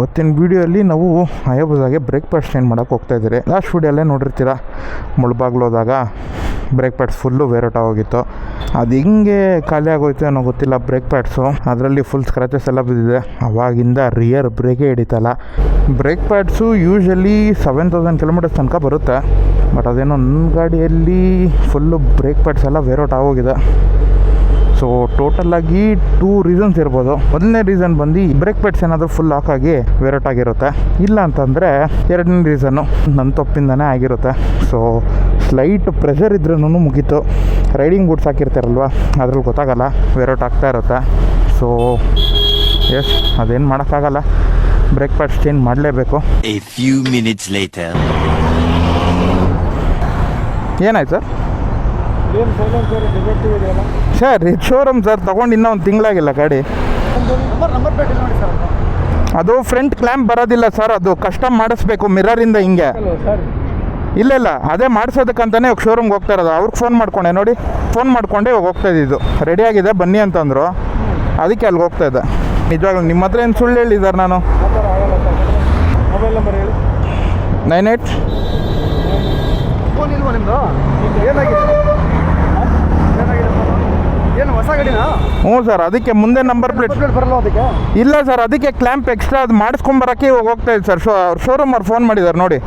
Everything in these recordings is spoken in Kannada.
ಇವತ್ತಿನ ವೀಡಿಯೋಲ್ಲಿ ನಾವು ಹಯಾಬುಸಾಗೆ ಬ್ರೇಕ್ ಪ್ಯಾಡ್ಸ್ ಚೇಂಜ್ ಮಾಡೋಕ್ಕೆ ಹೋಗ್ತಾಯಿದ್ದೀರಿ. ಲಾಸ್ಟ್ ವೀಡಿಯೋಲ್ಲೇ ನೋಡಿರ್ತೀರ, ಮುಳ್ಬಾಗ್ಲು ಹೋದಾಗ ಬ್ರೇಕ್ ಪ್ಯಾಡ್ಸ್ ಫುಲ್ಲು ವೇರೋಟ ಹೋಗಿತ್ತು. ಅದು ಹಿಂಗೆ ಖಾಲಿ ಆಗೋಯ್ತು ಅನ್ನೋ ಗೊತ್ತಿಲ್ಲ ಬ್ರೇಕ್ ಪ್ಯಾಡ್ಸು. ಅದರಲ್ಲಿ ಫುಲ್ ಸ್ಕ್ರಾಚಸ್ ಎಲ್ಲ ಬಿದ್ದಿದೆ. ಅವಾಗಿಂದ ರಿಯರ್ ಬ್ರೇಕೇ ಹಿಡಿತಲ್ಲ. ಬ್ರೇಕ್ ಪ್ಯಾಡ್ಸು ಯೂಶ್ವಲಿ 7000 ಕಿಲೋಮೀಟರ್ಸ್ ತನಕ ಬರುತ್ತೆ. ಬಟ್ ಅದೇನೋ ನನ್ನ ಗಾಡಿಯಲ್ಲಿ ಫುಲ್ಲು ಬ್ರೇಕ್ ಪ್ಯಾಡ್ಸ್ ಎಲ್ಲ ವೇರೋಟ ಆಗೋಗಿದೆ. ಸೊ ಟೋಟಲಾಗಿ 2 ರೀಸನ್ಸ್ ಇರ್ಬೋದು. ಮೊದಲನೇ ರೀಸನ್ ಬಂದು ಬ್ರೇಕ್ ಪ್ಯಾಡ್ಸ್ ಏನಾದರೂ ಫುಲ್ ಲಾಕ್ ಆಗಿ ವೇರೋಟ್ ಆಗಿರುತ್ತೆ. ಇಲ್ಲ ಅಂತಂದರೆ ಎರಡನೇ ರೀಸನ್ನು ನನ್ನ ತಪ್ಪಿಂದನೇ ಆಗಿರುತ್ತೆ. ಸೊ ಸ್ಲೈಟ್ ಪ್ರೆಷರ್ ಇದ್ರೂ ಮುಗೀತು. ರೈಡಿಂಗ್ ಬೂಟ್ಸ್ ಹಾಕಿರ್ತಾರಲ್ವ, ಅದ್ರಲ್ಲಿ ಗೊತ್ತಾಗಲ್ಲ, ವೇರೋಟ್ ಆಗ್ತಾ ಇರುತ್ತೆ. ಸೊ ಎಸ್, ಅದೇನು ಮಾಡೋಕ್ಕಾಗಲ್ಲ, ಬ್ರೇಕ್ ಪ್ಯಾಡ್ಸ್ ಚೇಂಜ್ ಮಾಡಲೇಬೇಕು. ಏನಾಯ್ತು ಸರ್? ಶೋರೂಮ್ ಸರ್, ತೊಗೊಂಡು ಇನ್ನೂ ಒಂದು ತಿಂಗಳಾಗಿಲ್ಲ ಗಾಡಿ. ಅದು ಫ್ರಂಟ್ ಕ್ಲ್ಯಾಂಪ್ ಬರೋದಿಲ್ಲ ಸರ್, ಅದು ಕಸ್ಟಮ್ ಮಾಡಿಸ್ಬೇಕು ಮಿರರಿಂದ ಹಿಂಗೆ. ಇಲ್ಲ ಅದೇ ಮಾಡಿಸೋದಕ್ಕಂತಾನೆ ಶೋರೂಮ್ಗೆ ಹೋಗ್ತಾ ಇರೋದು. ಅವ್ರಿಗೆ ಫೋನ್ ಮಾಡ್ಕೊಂಡೆ ನೋಡಿ, ಫೋನ್ ಮಾಡ್ಕೊಂಡೆ ಹೋಗ್ತಾ ಇದ್ದಿದ್ದು. ರೆಡಿಯಾಗಿದೆ ಬನ್ನಿ ಅಂತಂದರು, ಅದಕ್ಕೆ ಅಲ್ಲಿಗೆ ಹೋಗ್ತಾ ಇದ್ದೆ. ನಿಜವಾಗ್ಲೂ ನಿಮ್ಮ ಹತ್ರ ಏನು ಸುಳ್ಳು ಹೇಳಿದ್ದಾರೆ ನಾನು? ಮೊಬೈಲ್ ನಂಬರ್ ಹೇಳಿ. 98 ಫೋನ್ ಇಲ್ವಾ ನಿಮ್ಮದು? ಏನಾಗಿದೆ? ಏನು ಹೊಸ ಗಾಡಿನಾ? ಹ್ಞೂ ಸರ್, ಅದಕ್ಕೆ ಮುಂದೆ ನಂಬರ್ ಪ್ಲೇಟ್ ಬರಲ್ಲ ಅದಕ್ಕೆ? ಇಲ್ಲ ಸರ್, ಅದಕ್ಕೆ ಕ್ಲ್ಯಾಂಪ್ ಎಕ್ಸ್ಟ್ರಾ ಅದು ಮಾಡಿಸ್ಕೊಂಬರೋಕ್ಕೆ ಹೋಗ್ತಾ ಇದ್ದು ಸರ್. ಶೋರೂಮ್ ಅವ್ರು ಫೋನ್ ಮಾಡಿದ್ದಾರೆ ನೋಡಿ,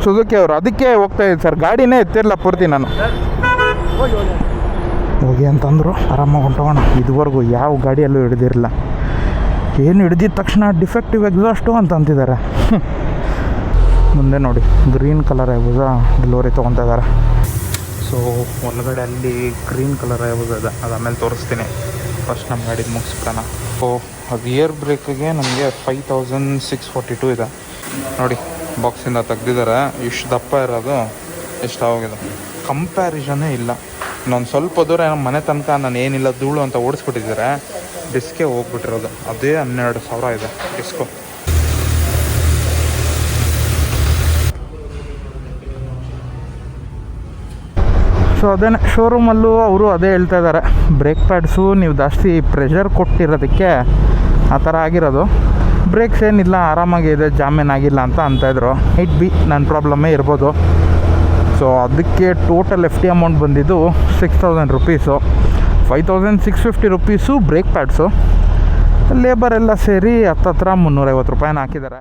ಸುಜುಕಿ ಅವರು, ಅದಕ್ಕೆ ಹೋಗ್ತಾ ಇದ್ದು ಸರ್. ಗಾಡಿನೇ ಎತ್ತಿರಲ್ಲ ಪೂರ್ತಿ ನಾನು. ಹೋಗಿ ಅಂತಂದರು, ಆರಾಮಾಗಿ ಹೊಂಟೋಗೋಣ. ಇದುವರೆಗೂ ಯಾವ ಗಾಡಿಯಲ್ಲೂ ಹಿಡಿದಿರಲಿಲ್ಲ. ಏನು ಹಿಡಿದಿದ ತಕ್ಷಣ ಡಿಫೆಕ್ಟಿವ್ ಎಕ್ಸಾಸ್ಟು ಅಂತ ಅಂತಿದ್ದಾರೆ. ಮುಂದೆ ನೋಡಿ, ಗ್ರೀನ್ ಕಲರ್ ಹಯಾಬುಸಾ ಡೆಲಿವರಿ ತೊಗೊತಾ ಇದ್ದಾರೆ. ಸೊ ಒಳಗಡೆ ಅಲ್ಲಿ ಗ್ರೀನ್ ಕಲರ್ ಹಯಾಬುಸಾ ಇದೆ, ಅದು ಆಮೇಲೆ ತೋರಿಸ್ತೀನಿ. ಫಸ್ಟ್ ನಮ್ಮ ಗಾಡಿದು ಮುಗಿಸ್ಬಿಡೋಣ. ಸೊ ರಿಯರ್ ಬ್ರೇಕಿಗೆ ನಮಗೆ 5642 ಇದೆ ನೋಡಿ. ಬಾಕ್ಸಿಂದ ತೆಗ್ದಿದ್ದಾರೆ. ಇಷ್ಟು ದಪ್ಪ ಇರೋದು ಎಷ್ಟಾಗಿದೆ, ಕಂಪ್ಯಾರಿಸನ್ನೇ ಇಲ್ಲ. ಇನ್ನೊಂದು ಸ್ವಲ್ಪ ದೂರ ನಮ್ಮ ಮನೆ ತನಕ ನಾನು ಏನಿಲ್ಲ ಧೂಳು ಅಂತ ಓಡಿಸ್ಬಿಟ್ಟಿದ್ದಾರೆ. ಡಿಸ್ಕೇ ಹೋಗ್ಬಿಟ್ಟಿರೋದು, ಅದೇ 12,000 ಇದೆ ಡಿಸ್ಕು. ಸೊ ಅದೇ ಶೋರೂಮಲ್ಲೂ ಅವರು ಅದೇ ಹೇಳ್ತಾ ಇದ್ದಾರೆ, ಬ್ರೇಕ್ ಪ್ಯಾಡ್ಸು ನೀವು ಜಾಸ್ತಿ ಪ್ರೆಷರ್ ಕೊಟ್ಟಿರೋದಕ್ಕೆ ಆ ಥರ ಆಗಿರೋದು. ಬ್ರೇಕ್ಸ್ ಏನಿಲ್ಲ, ಆರಾಮಾಗಿದೆ, ಜಾಮೇನ್ ಆಗಿಲ್ಲ ಅಂತ ಇದ್ರು. ಇಟ್ ಬಿ ನನ್ನ ಪ್ರಾಬ್ಲಮ್ಮೇ ಇರ್ಬೋದು. ಸೊ ಅದಕ್ಕೆ ಟೋಟಲ್ FT ಅಮೌಂಟ್ ಬಂದಿದ್ದು 6000 rupees. 5650 rupees brake pads. Labour ಎಲ್ಲ ಸೇರಿ ಹತ್ತತ್ರ 350 ರೂಪಾಯಿನ ಹಾಕಿದ್ದಾರೆ.